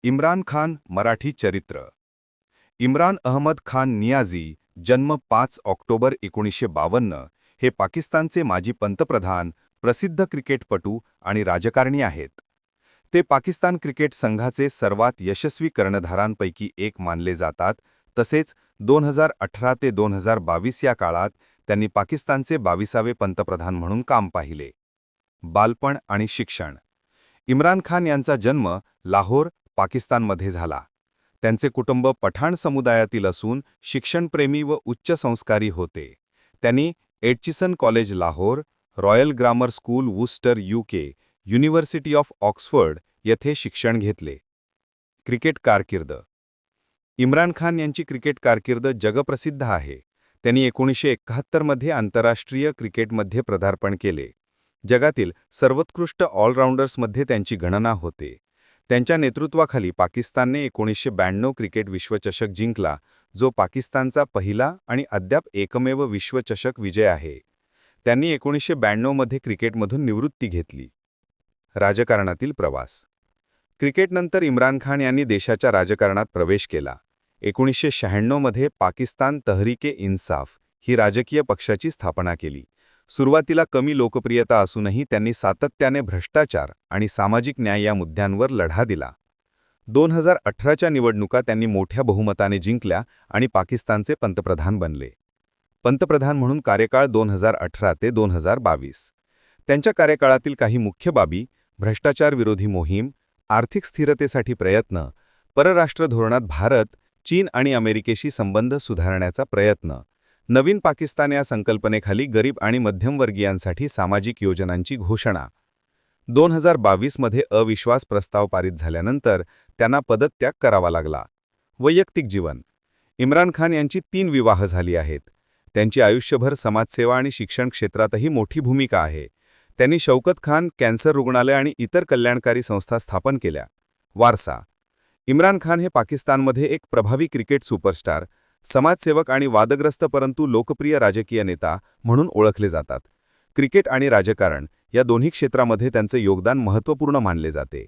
इम्रान खान मराठी चरित्र. इम्रान अहमद खान नियाझी, जन्म 5 ऑक्टोबर 1952, हे पाकिस्तानचे माजी पंतप्रधान, प्रसिद्ध क्रिकेटपटू आणि राजकारणी आहेत. ते पाकिस्तान क्रिकेट संघाचे सर्वात यशस्वी कर्णधारांपैकी एक मानले जातात. तसेच 2018 ते 2022 या काळात त्यांनी पाकिस्तानचे 22वे पंतप्रधान म्हणून काम पाहिले. बालपण आणि शिक्षण. इम्रान खान यांचा जन्म लाहोर, पाकिस्तानमध्ये झाला. त्यांचे कुटुंब पठाण समुदायातील असून शिक्षणप्रेमी व उच्च संस्कारी होते. त्यांनी Aitchison college Lahore, royal grammar school Worcester UK, university of Oxford येथे शिक्षण घेतले. क्रिकेट कारकीर्द. इम्रान खान यांची क्रिकेट कारकीर्द जगप्रसिद्ध आहे. त्यांनी 1971 मध्ये आंतरराष्ट्रीय क्रिकेटमध्ये पदार्पण केले. जगातील सर्वोत्कृष्ट ऑलराऊंडर्समध्ये त्यांची गणना होते. त्यांच्या नेतृत्वाखाली पाकिस्तानने 1992 क्रिकेट विश्वचषक जिंकला, जो पाकिस्तानचा पहिला आणि अद्याप एकमेव विश्वचषक विजय आहे. त्यांनी 1992 मध्ये क्रिकेटमधून निवृत्ती घेतली. राजकारणातील प्रवास. क्रिकेटनंतर इम्रान खान यांनी देशाच्या राजकारणात प्रवेश केला. 1996 मध्ये पाकिस्तान तहरीक-ए-इन्साफ ही राजकीय पक्षाची स्थापना केली. सुरुवातीला कमी लोकप्रियता असूनही त्यांनी सातत्याने भ्रष्टाचार आणि सामाजिक न्याय या मुद्द्यांवर लढा दिला. 2018च्या निवडणुका त्यांनी मोठ्या बहुमताने जिंकल्या आणि पाकिस्तानचे पंतप्रधान बनले. पंतप्रधान म्हणून कार्यकाळ 2018 ते 2022. त्यांच्या कार्यकाळातील काही मुख्य बाबी: भ्रष्टाचार विरोधी मोहीम, आर्थिक स्थिरतेसाठी प्रयत्न, परराष्ट्र धोरणात भारत, चीन आणि अमेरिकेशी संबंध सुधारण्याचा प्रयत्न, नवीन पाकिस्तान या संकल्पनेखाली गरीब आणि मध्यमवर्गीयांसाठी सामाजिक योजनांची घोषणा. 2022 मध्ये अविश्वास प्रस्ताव पारित झाल्यानंतर त्यांना पदत्याग करावा लागला. वैयक्तिक जीवन. इम्रान खान यांची 3 विवाह झाली आहेत. त्यांची आयुष्यभर समाजसेवा आणि शिक्षण क्षेत्रातही मोठी भूमिका आहे. त्यांनी शौकत खान कॅन्सर रुग्णालय आणि इतर कल्याणकारी संस्था स्थापन केल्या. वारसा. इम्रान खान हे पाकिस्तानमध्ये एक प्रभावी क्रिकेट सुपरस्टार, समाजसेवक आणि वादग्रस्त परंतु लोकप्रिय राजकीय नेता म्हणून ओळखले जातात. क्रिकेट आणि राजकारण या दोन्ही क्षेत्रामध्ये त्यांचे योगदान महत्त्वपूर्ण मानले जाते.